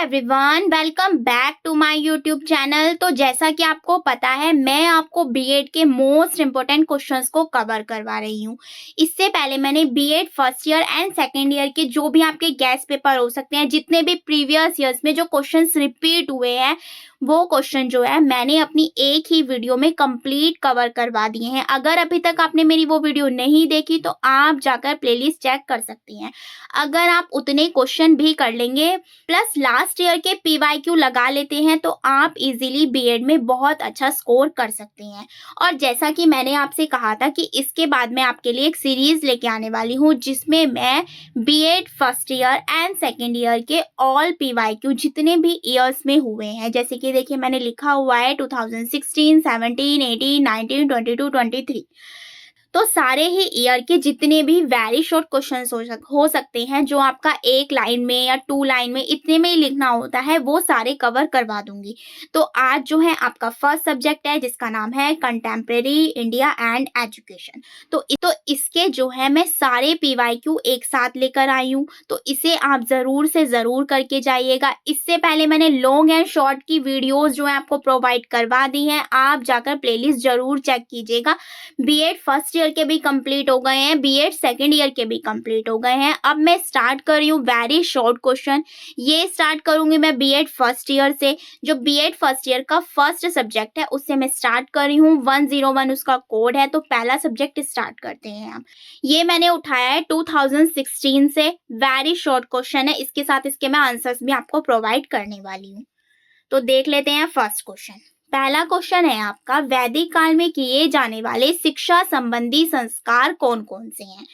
Everyone, welcome back to my YouTube channel. तो जैसा कि आपको पता है, मैं आपको बीएड के मोस्ट इम्पोर्टेंट क्वेश्चंस को कवर करवा रही हूँ। इससे पहले मैंने B Ed first year and second year के जो भी आपके गेस्ट पेपर हो सकते हैं, जितने भी प्रीवियस ईयर्स में जो क्वेश्चंस रिपीट हुए हैं, वो क्वेश्चन जो है मैंने अपनी एक ही वीडियो में कंप्लीट कवर करवा दिए हैं। अगर अभी तक आपने मेरी वो वीडियो नहीं देखी तो आप जाकर प्लेलिस्ट चेक कर सकती हैं। अगर आप उतने क्वेश्चन भी कर लेंगे प्लस लास्ट ईयर के पीवाईक्यू लगा लेते हैं तो आप इजीली बीएड में बहुत अच्छा स्कोर कर सकते हैं। और जैसा कि मैंने आपसे कहा था कि इसके बाद मैं आपके लिए एक सीरीज लेके आने वाली हूँ, जिसमें मैं B Ed first year and second year के ऑल पीवाईक्यू जितने भी ईयर्स में हुए हैं, जैसे कि देखिए मैंने लिखा हुआ है 2016, 17, 18, 19, 22, 23, तो सारे ही ईयर के जितने भी वेरी शॉर्ट क्वेश्चंस हो सकते हैं, जो आपका एक लाइन में या 2 लाइन में इतने में ही लिखना होता है, वो सारे कवर करवा दूंगी। तो आज जो है आपका फर्स्ट सब्जेक्ट है, जिसका नाम है कंटेम्प्रेरी इंडिया एंड एजुकेशन। तो इसके जो है मैं सारे पीवाईक्यू एक साथ लेकर आई हूँ, तो इसे आप जरूर से जरूर करके जाइएगा। इससे पहले मैंने लॉन्ग एंड शॉर्ट की वीडियोज जो है आपको प्रोवाइड करवा दी हैं, आप जाकर प्लेलिस्ट जरूर चेक कीजिएगा। बीएड फर्स्ट ईयर के भी कंप्लीट हो गए हैं, बीएड सेकेंड ईयर के भी कंप्लीट हो गए हैं। अब मैं स्टार्ट कर रही हूँ वेरी शॉर्ट क्वेश्चन। ये स्टार्ट करूंगी मैं बीएड फर्स्ट ईयर से। जो बीएड फर्स्ट ईयर का फर्स्ट सब्जेक्ट है, उससे मैं स्टार्ट कर रही हूँ। 101 उसका कोड है। तो पहला सब्जेक्ट स्टार्ट करते हैं हम। ये मैंने उठाया है 2016 से। वेरी शॉर्ट क्वेश्चन है, इसके साथ इसके मैं आंसर्स भी आपको प्रोवाइड करने वाली हूँ। तो देख लेते हैं फर्स्ट क्वेश्चन। पहला क्वेश्चन है आपका, वैदिक काल में किए जाने वाले शिक्षा संबंधी संस्कार कौन कौन से हैं।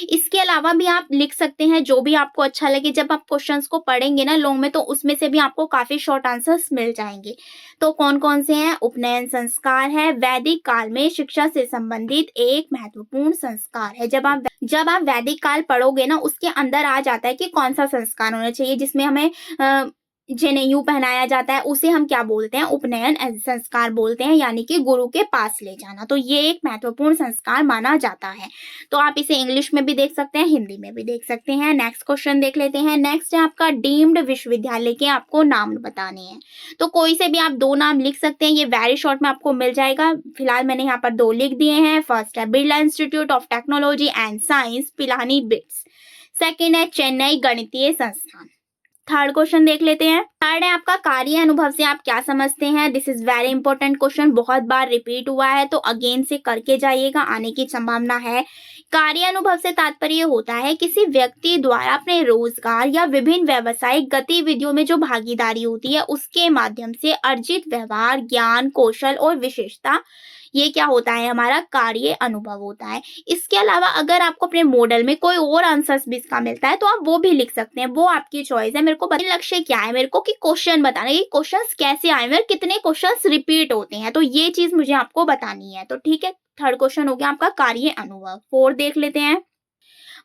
इसके अलावा भी आप लिख सकते हैं जो भी आपको अच्छा लगे। जब आप क्वेश्चंस को पढ़ेंगे ना लॉन्ग में, तो उसमें से भी आपको काफी शॉर्ट आंसर्स मिल जाएंगे। तो कौन कौन से हैं? उपनयन संस्कार है, वैदिक काल में शिक्षा से संबंधित एक महत्वपूर्ण संस्कार है। जब आप वैदिक काल पढ़ोगे ना, उसके अंदर आ जाता है कि कौन सा संस्कार होना चाहिए, जिसमें हमें जनेऊ पहनाया जाता है, उसे हम क्या बोलते हैं? उपनयन संस्कार बोलते हैं, यानी कि गुरु के पास ले जाना। तो ये एक महत्वपूर्ण संस्कार माना जाता है। तो आप इसे इंग्लिश में भी देख सकते हैं, हिंदी में भी देख सकते हैं। नेक्स्ट क्वेश्चन देख लेते हैं। नेक्स्ट है आपका, डीम्ड विश्वविद्यालय के आपको नाम बताने हैं। तो कोई से भी आप 2 नाम लिख सकते हैं, ये वेरी शॉर्ट में आपको मिल जाएगा। फिलहाल मैंने यहाँ पर 2 लिख दिए हैं। फर्स्ट है Birla institute of technology and science, Pilani bits. Second है चेन्नई गणितीय संस्थान। थर्ड क्वेश्चन देख लेते हैं। थर्ड है आपका, कार्य अनुभव से आप क्या समझते हैं। This is very important question, बहुत बार रिपीट हुआ है, तो अगेन से करके जाइएगा, आने की संभावना है। कार्य अनुभव से तात्पर्य होता है किसी व्यक्ति द्वारा अपने रोजगार या विभिन्न व्यावसायिक गतिविधियों में जो भागीदारी होती है, उसके माध्यम से अर्जित व्यवहार, ज्ञान, कौशल और विशेषता, ये क्या होता है? हमारा कार्य अनुभव होता है। इसके अलावा अगर आपको अपने मॉडल में कोई और आंसर्स भी इसका मिलता है, तो आप वो भी लिख सकते हैं, वो आपकी चॉइस है। मेरे को लक्ष्य क्या है, मेरे को कि क्वेश्चन बताना, कि क्वेश्चंस कैसे आए हैं, कितने क्वेश्चंस रिपीट होते हैं, तो ये चीज मुझे आपको बतानी है। तो ठीक है, थर्ड क्वेश्चन हो गया आपका कार्य अनुभव। 4 देख लेते हैं।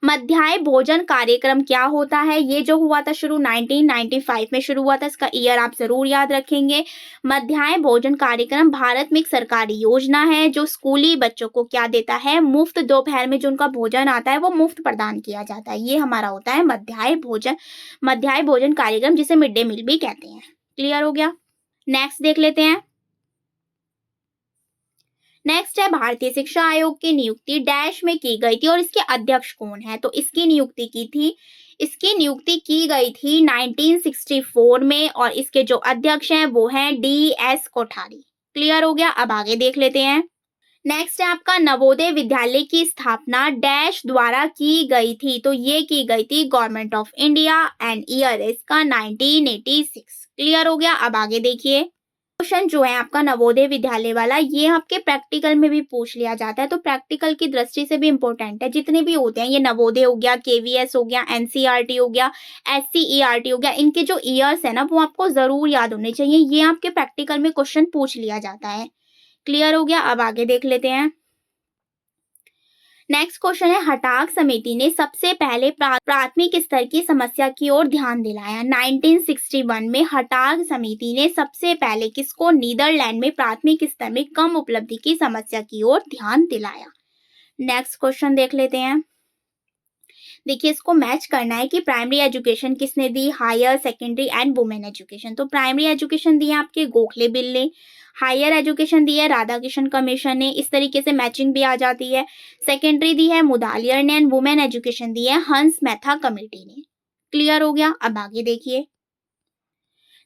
मध्याह्न भोजन कार्यक्रम क्या होता है। ये जो हुआ था शुरू 1995 में शुरू हुआ था, इसका ईयर आप जरूर याद रखेंगे। मध्याह्न भोजन कार्यक्रम भारत में एक सरकारी योजना है, जो स्कूली बच्चों को क्या देता है? मुफ्त, दोपहर में जो उनका भोजन आता है वो मुफ्त प्रदान किया जाता है। ये हमारा होता है मध्याह्न भोजन कार्यक्रम, जिसे मिड डे मील भी कहते हैं। क्लियर हो गया। नेक्स्ट देख लेते हैं। नेक्स्ट है, भारतीय शिक्षा आयोग की नियुक्ति डैश में की गई थी और इसके अध्यक्ष कौन है। तो इसकी नियुक्ति की गई थी 1964 में, और इसके जो अध्यक्ष हैं वो हैं DS कोठारी। क्लियर हो गया। अब आगे देख लेते हैं। नेक्स्ट है आपका, नवोदय विद्यालय की स्थापना डैश द्वारा की गई थी। तो ये की गई थी government of India, and year इसका 1986। क्लियर हो गया। अब आगे देखिए। क्वेश्चन जो है आपका नवोदय विद्यालय वाला, ये आपके प्रैक्टिकल में भी पूछ लिया जाता है, तो प्रैक्टिकल की दृष्टि से भी इंपॉर्टेंट है। जितने भी होते हैं, ये नवोदय हो गया, KVS हो गया, NCERT हो गया, SCERT हो गया, इनके जो ईयर्स है ना, वो आपको जरूर याद होने चाहिए। ये आपके प्रैक्टिकल में क्वेश्चन पूछ लिया जाता है। क्लियर हो गया। अब आगे देख लेते हैं। नेक्स्ट क्वेश्चन है, हटाग समिति ने सबसे पहले प्राथमिक स्तर की समस्या की ओर ध्यान दिलाया। 1961 में हटाग समिति ने सबसे पहले किसको? नीदरलैंड में प्राथमिक स्तर में कम उपलब्धि की समस्या की ओर ध्यान दिलाया। नेक्स्ट क्वेश्चन देख लेते हैं। देखिए इसको मैच करना है कि प्राइमरी एजुकेशन किसने दी, higher secondary and women education. तो प्राइमरी एजुकेशन दी है आपके गोखले बिल ने, हायर एजुकेशन दी है राधा किशन कमीशन ने, इस तरीके से मैचिंग भी आ जाती है। सेकेंडरी दी है मुदालियर ने एंड वुमेन एजुकेशन दी है हंस मेहता कमेटी ने। क्लियर हो गया। अब आगे देखिए,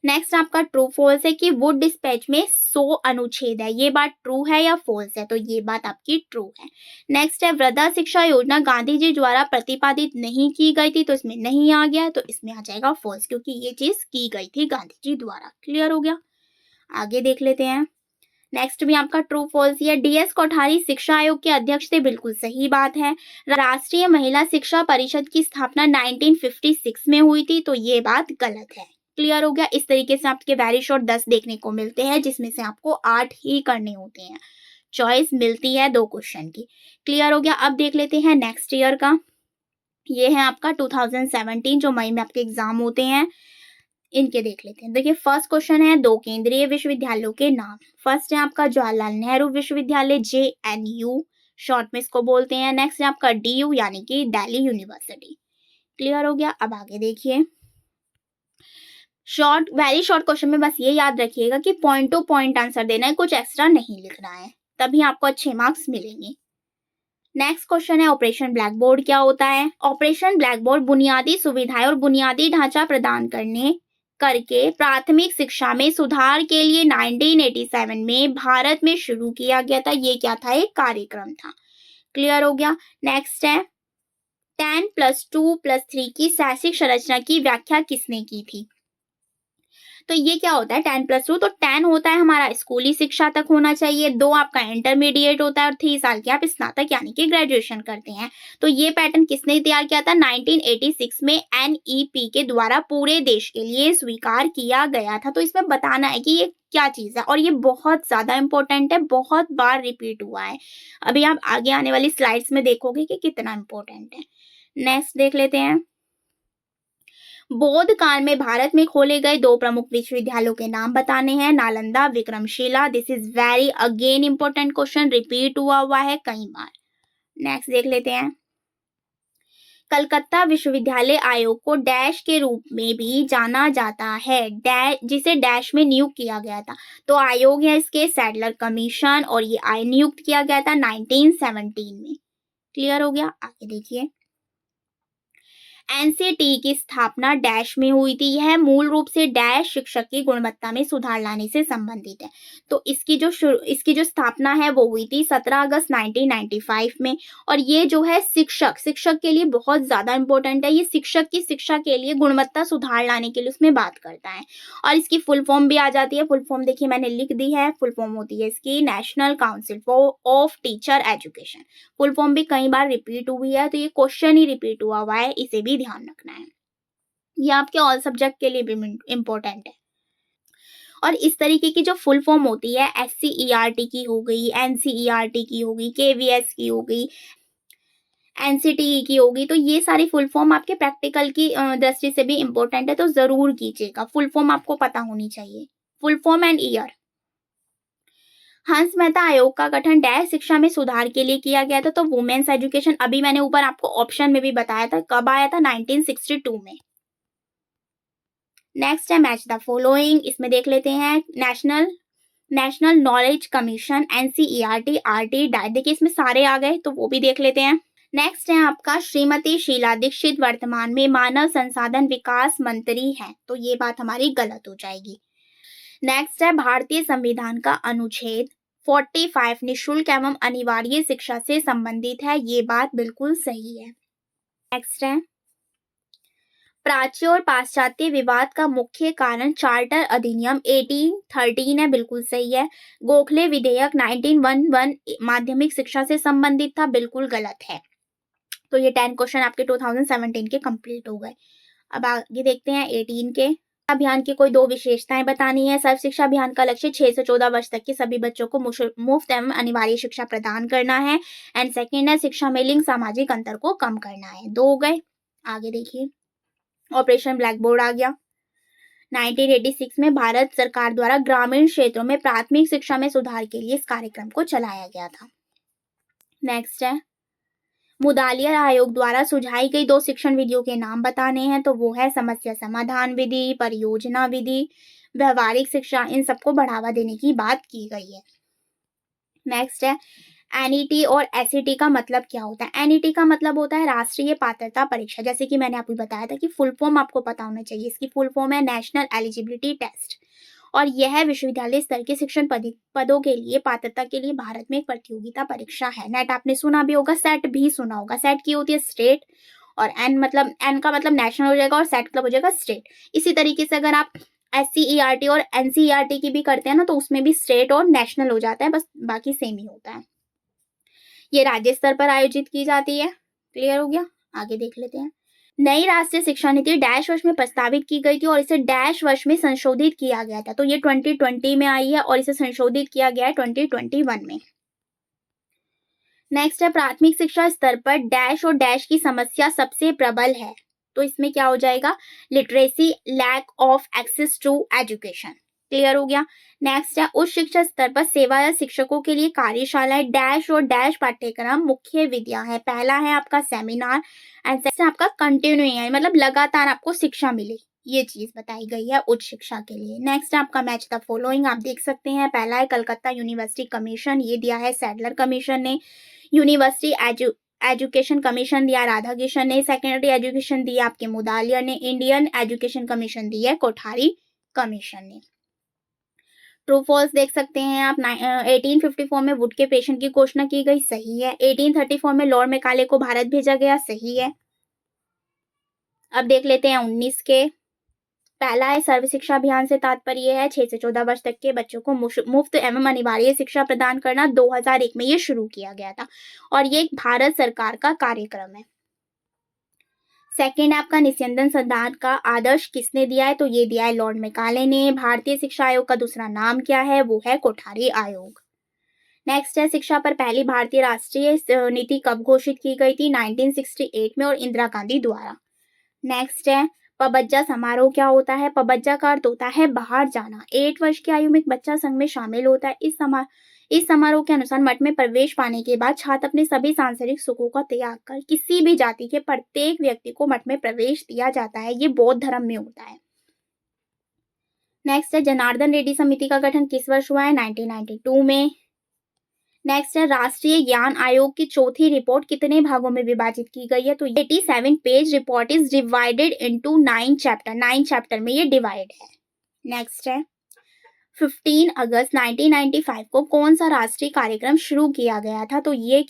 नेक्स्ट आपका ट्रू फॉल्स है कि वुड डिस्पैच में 100 अनुच्छेद है, ये बात ट्रू है या फॉल्स है, तो ये बात आपकी ट्रू है। नेक्स्ट है वृद्धा शिक्षा योजना गांधी जी द्वारा प्रतिपादित नहीं की गई थी, तो इसमें नहीं आ गया, तो इसमें आ जाएगा फॉल्स, क्योंकि ये चीज की गई थी गांधी जी द्वारा। क्लियर हो गया। आगे देख लेते हैं, नेक्स्ट भी आपका ट्रू फॉल्स ही है। डीएस कोठारी शिक्षा आयोग के अध्यक्ष थे, बिल्कुल सही बात है। राष्ट्रीय महिला शिक्षा परिषद की स्थापना 1956 में हुई थी, तो ये बात गलत है। क्लियर हो गया। इस तरीके से आपके वेरी शॉर्ट 10 देखने को मिलते हैं, जिसमें से आपको 8 ही करने होते हैं, चॉइस मिलती है 2 क्वेश्चन की। क्लियर हो गया। अब देख लेते हैं नेक्स्ट ईयर का, ये है आपका 2017 जो मई में आपके एग्जाम होते हैं, इनके देख लेते हैं। देखिए फर्स्ट क्वेश्चन है 2 केंद्रीय विश्वविद्यालयों के नाम। फर्स्ट है आपका जवाहरलाल नेहरू विश्वविद्यालय, JNU शॉर्ट में इसको बोलते हैं। नेक्स्ट है आपका DU यानी कि दिल्ली यूनिवर्सिटी। क्लियर हो गया। अब आगे देखिए, शॉर्ट वेरी शॉर्ट क्वेश्चन में बस ये याद रखिएगा कि पॉइंट टू पॉइंट आंसर देना है, कुछ एक्स्ट्रा नहीं लिखना है, तभी आपको अच्छे मार्क्स मिलेंगे। नेक्स्ट क्वेश्चन है ऑपरेशन ब्लैक बोर्ड क्या होता है। ऑपरेशन ब्लैक बोर्ड बुनियादी सुविधाएं और बुनियादी ढांचा प्रदान करके प्राथमिक शिक्षा में सुधार के लिए 1987 में भारत में शुरू किया गया था। ये क्या था, एक कार्यक्रम था। क्लियर हो गया। नेक्स्ट है 10+2+3 की शैक्षिक संरचना की व्याख्या किसने की थी। तो ये क्या होता है 10+2, तो 10 होता है हमारा स्कूली शिक्षा तक होना चाहिए, 2 आपका इंटरमीडिएट होता है और 3 साल के आप स्नातक यानी कि ग्रेजुएशन करते हैं। तो ये पैटर्न किसने तैयार किया था, 1986 में NEP के द्वारा पूरे देश के लिए स्वीकार किया गया था। तो इसमें बताना है कि ये क्या चीज है, और ये बहुत ज्यादा इंपॉर्टेंट है, बहुत बार रिपीट हुआ है। अभी आप आगे आने वाली स्लाइड्स में देखोगे कि कितना इंपॉर्टेंट है। नेक्स्ट देख लेते हैं, बौद्ध काल में भारत में खोले गए 2 प्रमुख विश्वविद्यालयों के नाम बताने हैं, Nalanda Vikramshila. This is very again important question, repeat हुआ है कई बार। नेक्स्ट देख लेते हैं, कलकत्ता विश्वविद्यालय आयोग को डैश के रूप में भी जाना जाता है, डैश जिसे डैश में नियुक्त किया गया था। तो आयोग है इसके सैडलर कमीशन, और ये नियुक्त किया गया था 1917 में। क्लियर हो गया। आगे देखिए, एनसीटी की स्थापना डैश में हुई थी। यह मूल रूप से डैश शिक्षक की गुणवत्ता में सुधार लाने से संबंधित है। तो इसकी जो स्थापना है वो हुई थी 17 अगस्त 1995 में। और ये जो है शिक्षक के लिए बहुत ज्यादा इंपॉर्टेंट है। ये शिक्षक की शिक्षा के लिए गुणवत्ता सुधार लाने के लिए उसमें बात करता है। और इसकी फुल फॉर्म भी आ जाती है। फुल फॉर्म देखिए मैंने लिख दी है, फुल फॉर्म होती है इसकी national council of teacher education. Full form भी कई बार रिपीट हुई है, तो ये क्वेश्चन ही रिपीट हुआ है, इसे भी ध्यान रखना है। ये आपके ऑल सब्जेक्ट के लिए भी इंपॉर्टेंट है। और इस तरीके की जो फुल फॉर्म होती है SCERT की हो गई, NCERT की हो गई, KVS की हो गई, NCTE की होगी, तो ये सारी फुल फॉर्म आपके प्रैक्टिकल की दृष्टि से भी इंपॉर्टेंट है, तो जरूर कीजिएगा। फुल फॉर्म आपको पता होनी चाहिए, फुल फॉर्म एंड ईयर। हंस मेहता आयोग का गठन डैश शिक्षा में सुधार के लिए किया गया था, तो वुमेन्स एजुकेशन अभी मैंने ऊपर आपको ऑप्शन में भी बताया था, कब आया था, 1962 में। नेक्स्ट है मैच द फॉलोइंग, इसमें देख लेते हैं national knowledge commission, NCERT, RT, diet. देखिए इसमें सारे आ गए, तो वो भी देख लेते हैं। नेक्स्ट है आपका श्रीमती शीला दीक्षित वर्तमान में मानव संसाधन विकास मंत्री हैं, तो ये बात हमारी गलत हो जाएगी। नेक्स्ट है भारतीय संविधान का अनुच्छेद 45 निःशुल्क एवं अनिवार्य शिक्षा से संबंधित है, ये बात बिल्कुल सही है। नेक्स्ट है प्राच्य और पाश्चात्य विवाद का मुख्य कारण चार्टर अधिनियम 1813 है, बिल्कुल सही है। गोखले विधेयक 1911 माध्यमिक शिक्षा से संबंधित था, बिल्कुल गलत है। तो ये 10 क्वेश्चन आपके 2017 के कंप्लीट हो गए। अब आगे देखते हैं 18 के। अभियान की कोई 2 विशेषताएं बतानी है। सर्व शिक्षा अभियान का लक्ष्य 6 से 14 वर्ष तक के सभी बच्चों को मुफ्त एवं अनिवार्य शिक्षा प्रदान करना है। एंड सेकेंड है शिक्षा में लिंग सामाजिक अंतर को कम करना है। 2 हो गए। आगे देखिए, ऑपरेशन ब्लैक बोर्ड आ गया। 1986 में भारत सरकार द्वारा ग्रामीण क्षेत्रों में प्राथमिक शिक्षा में सुधार के लिए इस कार्यक्रम को चलाया गया था। नेक्स्ट है मुदालियर आयोग द्वारा सुझाई गई 2 शिक्षण विधियों के नाम बताने हैं, तो वो है समस्या समाधान विधि, परियोजना विधि, व्यवहारिक शिक्षा, इन सबको बढ़ावा देने की बात की गई है। नेक्स्ट है एनईटी और एसईटी का मतलब क्या होता है। एनईटी का मतलब होता है राष्ट्रीय पात्रता परीक्षा, जैसे कि मैंने आपको बताया था कि फुल फॉर्म आपको पता होना चाहिए। इसकी फुल फॉर्म है नेशनल एलिजिबिलिटी टेस्ट, और यह विश्वविद्यालय स्तर के शिक्षण पदों के लिए पात्रता के लिए भारत में एक प्रतियोगिता परीक्षा है। नेट आपने सुना भी होगा, सेट भी सुना होगा। सेट की होती है स्टेट, और एन का मतलब नेशनल हो जाएगा, और सेट मतलब हो जाएगा स्टेट। इसी तरीके से अगर आप SCERT और NCERT की भी करते हैं ना, तो उसमें भी स्टेट और नेशनल हो जाता है, बस बाकी सेम ही होता है। ये राज्य स्तर पर आयोजित की जाती है। क्लियर हो गया? आगे देख लेते हैं। नई राष्ट्रीय शिक्षा नीति डैश वर्ष में प्रस्तावित की गई थी, और इसे डैश वर्ष में संशोधित किया गया था। तो ये 2020 में आई है, और इसे संशोधित किया गया है 2021 में। नेक्स्ट है प्राथमिक शिक्षा स्तर पर डैश और डैश की समस्या सबसे प्रबल है। तो इसमें क्या हो जाएगा? Literacy, lack of access to education. Clear हो गया? नेक्स्ट है उच्च शिक्षा स्तर पर सेवा या शिक्षकों के लिए कार्यशालाएं डैश और डैश पाठ्यक्रम मुख्य विधियां है। पहला है आपका सेमिनार, एंड सेकंड आपका कंटिन्यूइंग, मतलब लगातार आपको शिक्षा मिले, ये चीज बताई गई है उच्च शिक्षा के लिए। नेक्स्ट आपका मैच द फॉलोइंग, आप देख सकते हैं। पहला है कलकत्ता यूनिवर्सिटी कमीशन, ये दिया है सैडलर कमीशन ने। यूनिवर्सिटी एजुकेशन कमीशन दिया राधाकृष्णन ने। सेकेंडरी एजुकेशन दिया आपके मुदालियर ने। इंडियन एजुकेशन कमीशन दिया कोठारी कमीशन ने। ट्रू फॉल्स देख सकते हैं आप। 1854 में वुड के पेशेंट की घोषणा की गई, सही है। 1834 में लॉर्ड मैकाले को भारत भेजा गया, सही है। अब देख लेते हैं 19 के। पहला है सर्व शिक्षा अभियान से तात्पर्य है 6 से 14 वर्ष तक के बच्चों को मुफ्त एवं अनिवार्य शिक्षा प्रदान करना। 2001 में ये शुरू किया गया था, और ये एक भारत सरकार का कार्यक्रम है। सेकेंड आपका निस्यंदन सिद्धांत का आदर्श किसने दिया है? तो ये दिया है लॉर्ड मैकाले ने। भारतीय शिक्षा आयोग का दूसरा नाम क्या है? वो है कोठारी आयोग। नेक्स्ट है शिक्षा पर पहली भारतीय राष्ट्रीय नीति कब घोषित की गई थी? 1968 में, और इंदिरा गांधी द्वारा। नेक्स्ट है पबज्जा समारोह क्या होता है? पबज्जा का अर्थ होता है बाहर जाना। 8 वर्ष की आयु में एक बच्चा संघ में शामिल होता है। इस समारोह के अनुसार मठ में प्रवेश पाने के बाद छात्र अपने सभी सांसारिक सुखों का त्याग कर किसी भी जाति के प्रत्येक व्यक्ति को मठ में प्रवेश दिया जाता है। ये बौद्ध धर्म में होता है। नेक्स्ट है जनार्दन रेड्डी समिति का गठन किस वर्ष हुआ है? 1992 में। नेक्स्ट है राष्ट्रीय ज्ञान आयोग की चौथी रिपोर्ट कितने भागों में विभाजित की गई है? तो 87 page report is divided into 9 chapter. 9 chapter में ये डिवाइड है। नेक्स्ट है 15 अगस्त 1995 को कौन सा राष्ट्रीय कार्यक्रम शुरू किया गया था? तो ये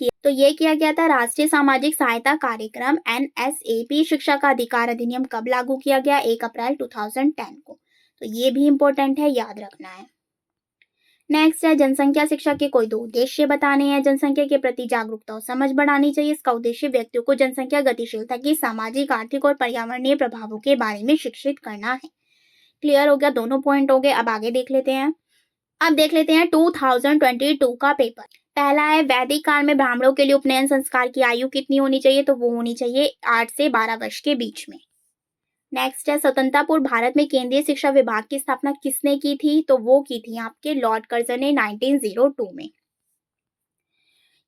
किया गया था राष्ट्रीय सामाजिक सहायता कार्यक्रम NSAP। शिक्षा का अधिकार अधिनियम कब लागू किया गया? 1 अप्रैल 2010 को। तो ये भी इंपॉर्टेंट है, याद रखना है। नेक्स्ट है जनसंख्या शिक्षा के कोई 2 उद्देश्य बताने हैं। जनसंख्या के प्रति जागरूकता और समझ बढ़ानी चाहिए। इसका उद्देश्य व्यक्तियों को जनसंख्या गतिशीलता की सामाजिक, आर्थिक और पर्यावरणीय प्रभावों के बारे में शिक्षित करना है। क्लियर हो गया? दोनों पॉइंट हो गए। अब आगे देख लेते हैं। अब देख लेते हैं 2022 का पेपर। पहला है वैदिक काल में ब्राह्मणों के लिए उपनयन संस्कार की आयु कितनी होनी चाहिए? तो वो होनी चाहिए 8 से 12 वर्ष के बीच में। नेक्स्ट है स्वतंत्रता पूर्व भारत में केंद्रीय शिक्षा विभाग की स्थापना किसने की थी? तो वो की थी आपके लॉर्ड कर्जन ने 1902 में।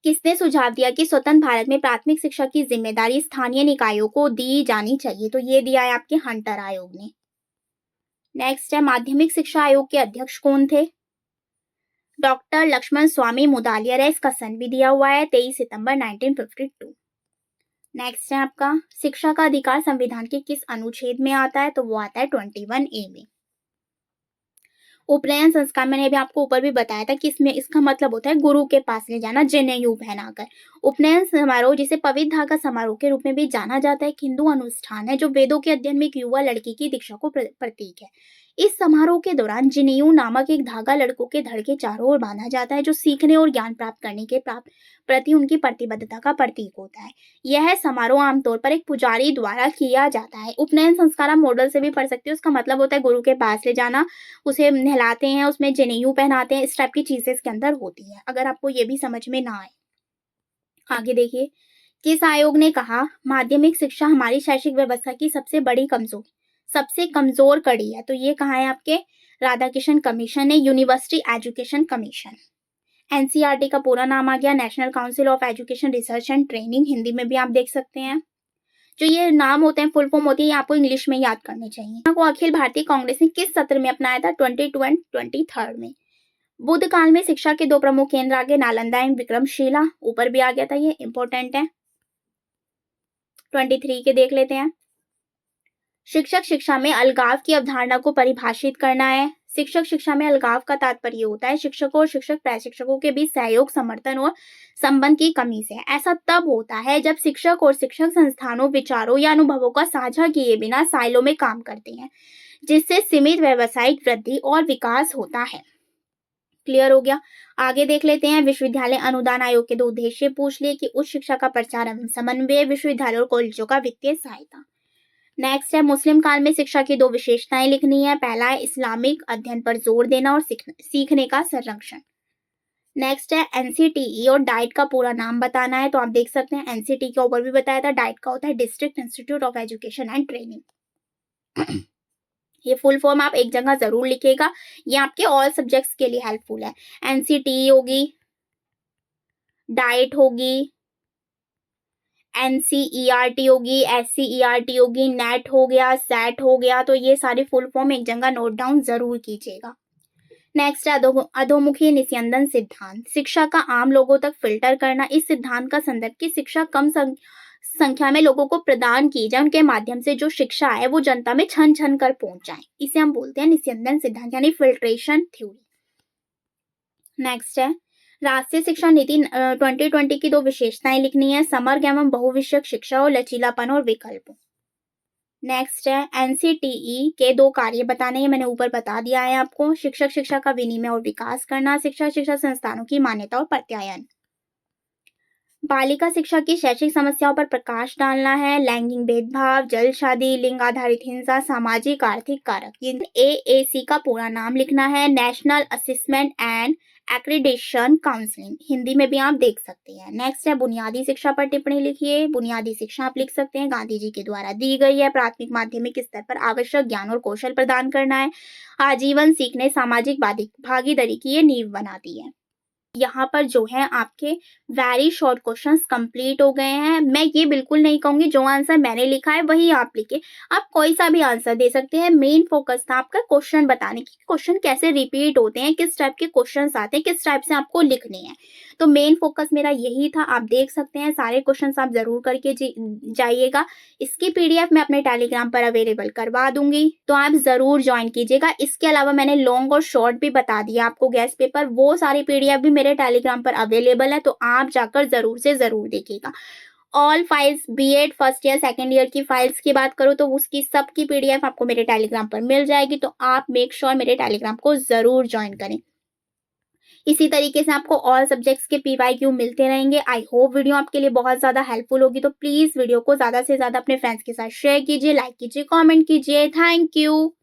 किसने सुझाव दिया कि स्वतंत्र भारत में प्राथमिक शिक्षा की जिम्मेदारी स्थानीय निकायों को दी जानी चाहिए? तो ये दिया है आपके हंटर आयोग ने। नेक्स्ट है माध्यमिक शिक्षा आयोग के अध्यक्ष कौन थे? डॉक्टर लक्ष्मण स्वामी मुदालियर है। इसका सन भी दिया हुआ है 23 सितंबर 1952। नेक्स्ट है आपका शिक्षा का अधिकार संविधान के किस अनुच्छेद में आता है? तो वो आता है 21A में। उपनयन संस्कार मैंने अभी आपको ऊपर भी बताया था कि इसमें इसका मतलब होता है गुरु के पास ले जाना, जनेऊ पहनाकर। उपनयन समारोह जिसे पवित्र धागा समारोह के रूप में भी जाना जाता है, एक हिंदू अनुष्ठान है जो वेदों के अध्ययन में एक युवा लड़की की दीक्षा को प्रतीक है। इस समारोह के दौरान जनेऊ नामक एक धागा लड़कों के धड़ के चारों ओर बांधा जाता है, जो सीखने और ज्ञान प्राप्त करने के प्रति उनकी प्रतिबद्धता का प्रतीक होता है। यह समारोह आमतौर पर एक पुजारी द्वारा किया जाता है। उपनयन संस्कार आप मॉडल से भी पढ़ सकते हो। उसका मतलब होता है गुरु के पास ले जाना, उसे नहलाते हैं, उसमें जनेऊ पहनाते हैं, इस टाइप की चीजें इसके अंदर होती है। अगर आपको ये भी समझ में ना आए, आगे देखिए। किस आयोग ने कहा माध्यमिक शिक्षा हमारी शैक्षिक व्यवस्था की सबसे कमजोर कड़ी है? तो ये कहा है आपके राधाकृष्णन कमीशन ने, यूनिवर्सिटी एजुकेशन कमीशन। एनसीईआरटी का पूरा नाम आ गया national council of education research and training, Hindi में भी आप देख सकते हैं। जो ये नाम होते हैं, फुल फॉर्म होती है, ये आपको इंग्लिश में याद करने चाहिए। को अखिल भारतीय कांग्रेस ने किस सत्र में अपनाया था? 22 एंड 23 में। बुद्ध काल में शिक्षा के दो प्रमुख केंद्र आ गए, नालंदा एंड विक्रमशिला, ऊपर भी आ गया था, ये इंपॉर्टेंट है। 23 के देख लेते हैं। शिक्षक शिक्षा में अलगाव की अवधारणा को परिभाषित करना है। शिक्षक शिक्षा में अलगाव का तात्पर्य होता है शिक्षकों और शिक्षक प्रशिक्षकों के बीच सहयोग, समर्थन और संबंध की कमी से। ऐसा तब होता है जब शिक्षक और शिक्षक संस्थानों, विचारों या अनुभवों का साझा किए बिना साइलो में काम करते हैं, जिससे सीमित व्यावसायिक वृद्धि और विकास होता है। क्लियर हो गया। आगे देख लेते हैं। विश्वविद्यालय अनुदान आयोग के दो उद्देश्य पूछ लिए कि उच्च शिक्षा का प्रचार एवं समन्वय, विश्वविद्यालय और कॉलेजों का वित्तीय सहायता। नेक्स्ट है मुस्लिम काल में शिक्षा की दो विशेषताएं लिखनी है। पहला है इस्लामिक अध्ययन पर जोर देना और सीखने का संरक्षण। नेक्स्ट है एनसीटीई और डाइट का पूरा नाम बताना है। तो आप देख सकते हैं एनसीटीई के ऊपर भी बताया था, डाइट का होता है district institute of education and training. ये फुल फॉर्म आप एक जगह जरूर लिखिएगा, ये आपके ऑल सब्जेक्ट्स के लिए हेल्पफुल है। एनसीटीई होगी, डाइट होगी, एनसीईआरटी होगी, एससीईआरटी होगी, नेट हो गया, सेट हो गया। तो ये सारी फुल फॉर्म एक जगह नोट डाउन जरूर कीजिएगा। नेक्स्ट है अधोमुखी निस्यंदन सिद्धांत, शिक्षा का आम लोगों तक फिल्टर करना। इस सिद्धांत का संदर्भ की शिक्षा कम संख्या में लोगों को प्रदान की जाए, उनके माध्यम से जो शिक्षा है वो जनता में छन छन कर पहुंच जाए, इसे हम बोलते हैं निस्यंदन सिद्धांत यानी फिल्ट्रेशन थ्योरी। नेक्स्ट है राष्ट्रीय शिक्षा नीति 2020 की दो विशेषताएं लिखनी है, समग्र एवं बहुविषयक शिक्षा और लचीलापन और विकल्प। नेक्स्ट है एनसीटीई के दो कार्य बताने हैं, मैंने ऊपर बता दिया है आपको। शिक्षक शिक्षा का विनिमय और विकास करना, शिक्षा संस्थानों की मान्यता और प्रत्यायन। बालिका शिक्षा की शैक्षिक समस्याओं पर प्रकाश डालना है, लैंगिक भेदभाव, जल शादी, लिंग आधारित हिंसा, सामाजिक आर्थिक कारक। एएसी का पूरा नाम लिखना है, national assessment and accreditation counselling, Hindi में भी आप देख सकते हैं। नेक्स्ट है बुनियादी शिक्षा पर टिप्पणी लिखिए। बुनियादी शिक्षा आप लिख सकते हैं गांधी जी के द्वारा दी गई है, प्राथमिक माध्यमिक स्तर पर आवश्यक ज्ञान और कौशल प्रदान करना है, आजीवन सीखने, सामाजिक भागीदारी की ये नींव बनाती है। यहाँ पर जो है आपके वेरी शॉर्ट क्वेश्चंस कंप्लीट हो गए हैं। मैं ये बिल्कुल नहीं कहूंगी जो आंसर मैंने लिखा है वही आप लिखे, आप कोई सा भी आंसर दे सकते हैं। मेन फोकस था आपका क्वेश्चन बताने की, क्वेश्चन कैसे रिपीट होते हैं, किस टाइप के क्वेश्चंस आते हैं, किस टाइप से आपको लिखने हैं। तो मेन फोकस मेरा यही था। आप देख सकते हैं सारे क्वेश्चंस आप जरूर करके जाइएगा। इसकी पीडीएफ मैं अपने टेलीग्राम पर अवेलेबल करवा दूंगी, तो आप जरूर ज्वाइन कीजिएगा। इसके अलावा मैंने लॉन्ग और शॉर्ट भी बता दिया आपको गेस्ट पेपर, वो सारी पीडीएफ भी मेरे टेलीग्राम पर अवेलेबल है, तो आप जाकर जरूर से जरूर देखिएगा। All files B Ed first year second year की फाइल्स की बात करूँ तो उसकी सबकी पीडीएफ आपको मेरे टेलीग्राम पर मिल जाएगी, तो आप मेक श्योर मेरे टेलीग्राम को जरूर ज्वाइन करें। इसी तरीके से आपको ऑल सब्जेक्ट्स के पीवाईक्यू मिलते रहेंगे। आई होप वीडियो आपके लिए बहुत ज्यादा हेल्पफुल होगी, तो प्लीज वीडियो को ज्यादा से ज्यादा अपने फ्रेंड्स के साथ शेयर कीजिए, लाइक कीजिए, कमेंट कीजिए। Thank you.